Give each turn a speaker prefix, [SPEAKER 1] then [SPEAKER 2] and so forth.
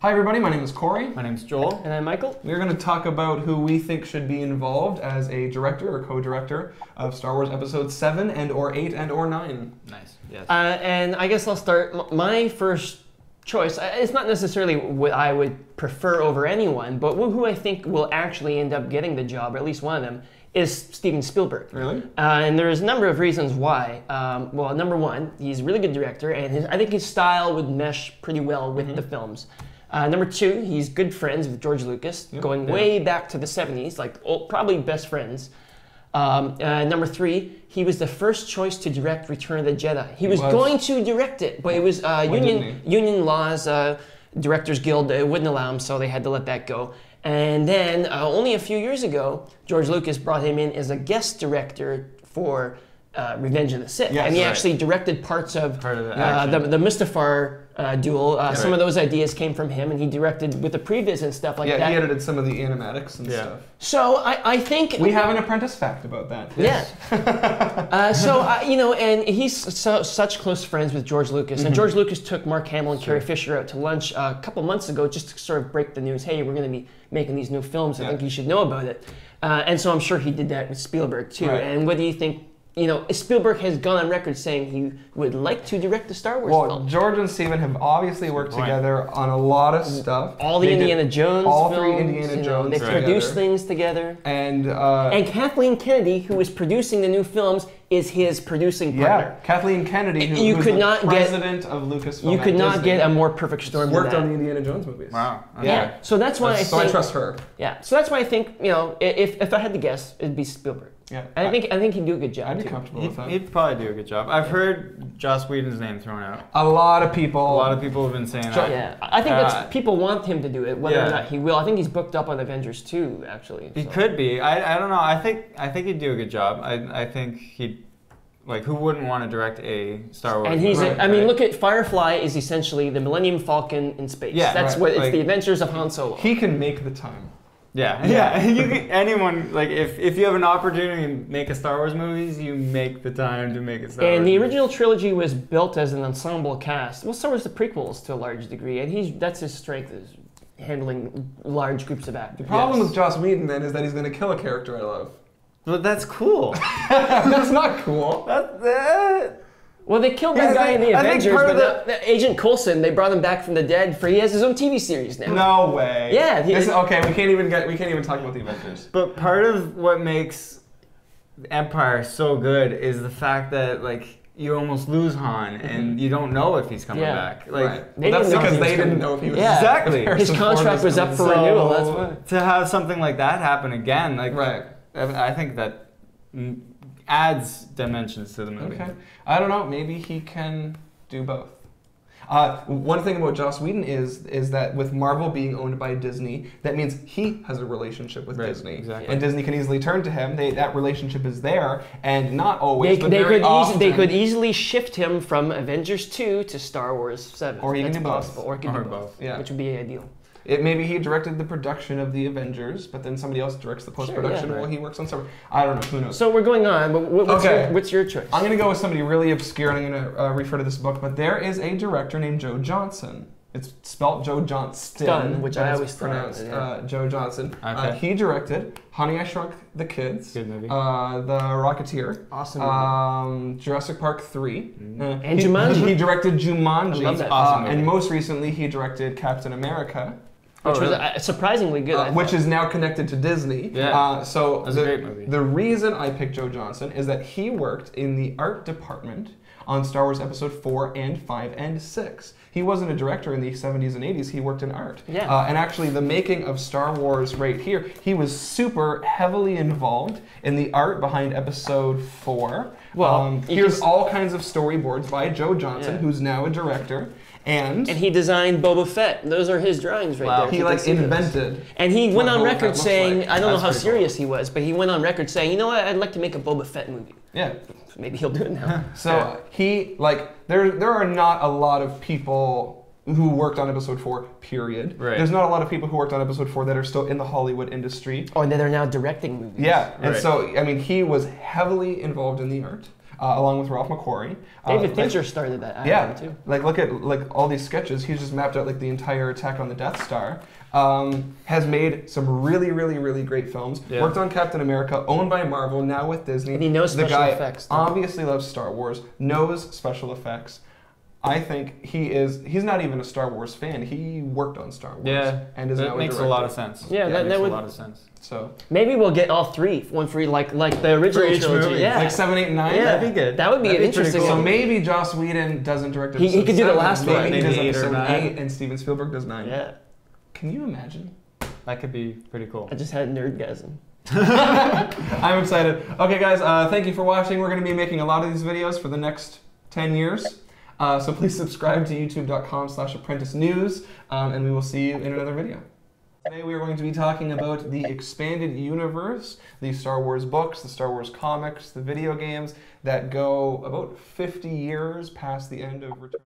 [SPEAKER 1] Hi everybody, my name is Corey.
[SPEAKER 2] My name's Joel.
[SPEAKER 3] And I'm Michael.
[SPEAKER 1] We're going to talk about who we think should be involved as a director or co-director of Star Wars Episode 7 and or 8 and or 9.
[SPEAKER 2] Nice, yes.
[SPEAKER 3] And I guess I'll start. My first choice, it's not necessarily what I would prefer over anyone, but who I think will actually end up getting the job, or at least one of them, is Steven Spielberg.
[SPEAKER 1] Really?
[SPEAKER 3] And there's a number of reasons why. Well, number one, he's a really good director, and I think his style would mesh pretty well with the films. Number two, he's good friends with George Lucas, going way back to the 70s, like probably best friends. Number three, he was the first choice to direct Return of the Jedi. He was going to direct it, but it was union laws, Directors Guild wouldn't allow him, so they had to let that go. And then only a few years ago, George Lucas brought him in as a guest director for Revenge of the Sith.
[SPEAKER 1] Yes,
[SPEAKER 3] and he actually directed parts of the Mustafar duel. Some of those ideas came from him, and he directed with the previs and stuff like that.
[SPEAKER 1] Yeah, he edited some of the animatics and stuff.
[SPEAKER 3] So I think...
[SPEAKER 1] We have an Apprentice fact about that.
[SPEAKER 3] Yes. You know, and he's such close friends with George Lucas. And George Lucas took Mark Hamill and Carrie Fisher out to lunch a couple months ago just to sort of break the news. Hey, we're going to be making these new films. I think you should know about it. And so I'm sure he did that with Spielberg, too. Right. And what do you think? You know, Spielberg has gone on record saying he would like to direct the Star Wars film.
[SPEAKER 1] Well, George and Steven have obviously worked together on a lot of stuff.
[SPEAKER 3] All the Indiana Jones
[SPEAKER 1] all
[SPEAKER 3] films.
[SPEAKER 1] All 3 Indiana Jones
[SPEAKER 3] They've produced things together.
[SPEAKER 1] And
[SPEAKER 3] Kathleen Kennedy, who is producing the new films, is his producing partner.
[SPEAKER 1] Yeah, Kathleen Kennedy, who's the president of Lucasfilm.
[SPEAKER 3] You could not get a more perfect storm than that.
[SPEAKER 1] Worked on the Indiana Jones movies.
[SPEAKER 2] Wow. Okay.
[SPEAKER 3] Yeah, so that's why
[SPEAKER 1] So I trust her.
[SPEAKER 3] Yeah, so that's why I think, you know, if I had to guess, it'd be Spielberg.
[SPEAKER 1] Yeah,
[SPEAKER 3] I think he'd do a good job.
[SPEAKER 1] I'd be comfortable with that.
[SPEAKER 2] He'd probably do a good job. I've heard Joss Whedon's name thrown out.
[SPEAKER 1] A lot of people
[SPEAKER 2] have been saying that.
[SPEAKER 3] Yeah, I think that's people want him to do it, whether or not he will. I think he's booked up on Avengers 2, actually.
[SPEAKER 2] He could be. I don't know. I think he'd do a good job. I think he'd. Like, who wouldn't want to direct a Star Wars?
[SPEAKER 3] And he's, I mean, look at Firefly is essentially the Millennium Falcon in space.
[SPEAKER 2] Yeah,
[SPEAKER 3] that's what it's the adventures of Han Solo.
[SPEAKER 1] He can make the time.
[SPEAKER 2] Yeah. You can, anyone, like, if you have an opportunity to make a Star Wars movies, you make the time to make a Star Wars.
[SPEAKER 3] And the original trilogy was built as an ensemble cast. Well, so was the prequels to a large degree, and that's his strength, is handling large groups of actors.
[SPEAKER 1] The problem with Joss Whedon then is that he's going to kill a character I love.
[SPEAKER 2] But that's cool.
[SPEAKER 1] That's not cool.
[SPEAKER 3] Well, they killed that guy in the Avengers, but Agent Coulson, they brought him back from the dead. He has his own TV series now.
[SPEAKER 1] No way.
[SPEAKER 3] Yeah.
[SPEAKER 1] Okay, we can't even talk about the Avengers.
[SPEAKER 2] But part of what makes Empire so good is the fact that, like, you almost lose Han, and you don't know if he's coming back. Like,
[SPEAKER 1] well, that's because they didn't know if he was.
[SPEAKER 3] Yeah,
[SPEAKER 2] exactly.
[SPEAKER 3] His contract was up for renewal. That's why.
[SPEAKER 2] To have something like that happen again, like, I think that adds dimensions to the movie.
[SPEAKER 1] Okay. I don't know. Maybe he can do both. One thing about Joss Whedon is that with Marvel being owned by Disney, that means he has a relationship with Disney.
[SPEAKER 2] Exactly.
[SPEAKER 1] And Disney can easily turn to him. That relationship is there, and not always,
[SPEAKER 3] they could easily shift him from Avengers 2 to Star Wars 7.
[SPEAKER 1] Or even do
[SPEAKER 3] possible.
[SPEAKER 1] both.
[SPEAKER 3] Or can do both.
[SPEAKER 1] Yeah.
[SPEAKER 3] Which would be ideal.
[SPEAKER 1] Maybe he directed the production of the Avengers, but then somebody else directs the post-production while he works on Star Wars. I don't know. Who knows?
[SPEAKER 3] So we're going on. But what's your choice?
[SPEAKER 1] I'm going to go with somebody really obscure, and I'm going to refer to this book. But there is a director named Joe Johnson. It's spelled Joe Johnston,
[SPEAKER 3] which I always
[SPEAKER 1] pronounced Joe Johnson.
[SPEAKER 2] Okay.
[SPEAKER 1] He directed Honey, I Shrunk the Kids,
[SPEAKER 2] good movie.
[SPEAKER 1] The Rocketeer,
[SPEAKER 3] awesome movie.
[SPEAKER 1] Jurassic Park 3,
[SPEAKER 3] and Jumanji.
[SPEAKER 1] He directed Jumanji,
[SPEAKER 3] I love that. Awesome
[SPEAKER 1] and most recently he directed Captain America.
[SPEAKER 3] Which was surprisingly good.
[SPEAKER 1] Which is now connected to Disney.
[SPEAKER 2] Yeah.
[SPEAKER 1] So
[SPEAKER 2] that's a great movie.
[SPEAKER 1] The reason I picked Joe Johnson is that he worked in the art department on Star Wars Episode 4 and 5 and 6. He wasn't a director in the 70s and 80s, he worked in art.
[SPEAKER 3] Yeah.
[SPEAKER 1] And actually the making of Star Wars right here, he was super heavily involved in the art behind Episode 4.
[SPEAKER 3] Well,
[SPEAKER 1] here's all kinds of storyboards by Joe Johnson, who's now a director. And
[SPEAKER 3] he designed Boba Fett. Those are his drawings right there.
[SPEAKER 1] He like invented.
[SPEAKER 3] And he went on record saying, I don't know how serious he was, but he went on record saying, you know what, I'd like to make a Boba Fett movie.
[SPEAKER 1] Yeah.
[SPEAKER 3] Maybe he'll do it now.
[SPEAKER 1] So there are not a lot of people who worked on Episode 4, period.
[SPEAKER 2] Right.
[SPEAKER 1] There's not a lot of people who worked on Episode 4 that are still in the Hollywood industry.
[SPEAKER 3] Or that are now directing movies.
[SPEAKER 1] Yeah, and so, I mean, he was heavily involved in the art. along with Ralph McQuarrie.
[SPEAKER 3] David Fincher started that.
[SPEAKER 1] Yeah,
[SPEAKER 3] too.
[SPEAKER 1] like look at all these sketches. He's just mapped out like the entire attack on the Death Star. Has made some really, really, really great films.
[SPEAKER 2] Yeah.
[SPEAKER 1] Worked on Captain America, owned by Marvel, now with Disney.
[SPEAKER 3] And he knows special effects.
[SPEAKER 1] Obviously loves Star Wars, knows special effects. I think he's not even a Star Wars fan. He worked on Star Wars.
[SPEAKER 2] Yeah,
[SPEAKER 1] and is
[SPEAKER 2] that
[SPEAKER 1] now
[SPEAKER 2] makes a lot of sense.
[SPEAKER 3] Yeah, that
[SPEAKER 2] makes
[SPEAKER 3] would,
[SPEAKER 2] a lot of sense.
[SPEAKER 1] So
[SPEAKER 3] maybe we'll get all three, one for like the original
[SPEAKER 2] each
[SPEAKER 3] trilogy.
[SPEAKER 2] movie.
[SPEAKER 3] Yeah,
[SPEAKER 1] like 7, 8, and 9.
[SPEAKER 3] Yeah,
[SPEAKER 2] that'd be good.
[SPEAKER 3] That would be
[SPEAKER 2] That'd be
[SPEAKER 3] interesting.
[SPEAKER 2] pretty
[SPEAKER 1] So
[SPEAKER 2] cool.
[SPEAKER 1] maybe Joss Whedon doesn't direct episode
[SPEAKER 3] He could do the
[SPEAKER 1] 7,
[SPEAKER 3] last one.
[SPEAKER 1] Maybe he does
[SPEAKER 2] Maybe 8 or
[SPEAKER 1] episode
[SPEAKER 2] 9.
[SPEAKER 1] 8, and Steven Spielberg does 9.
[SPEAKER 3] Yeah.
[SPEAKER 1] Can you imagine?
[SPEAKER 2] That could be pretty cool.
[SPEAKER 3] I just had nerdgasm.
[SPEAKER 1] I'm excited. Okay, guys, thank you for watching. We're going to be making a lot of these videos for the next 10 years. So please subscribe to youtube.com/apprenticenews, and we will see you in another video. Today we are going to be talking about the expanded universe, the Star Wars books, the Star Wars comics, the video games that go about 50 years past the end of Return.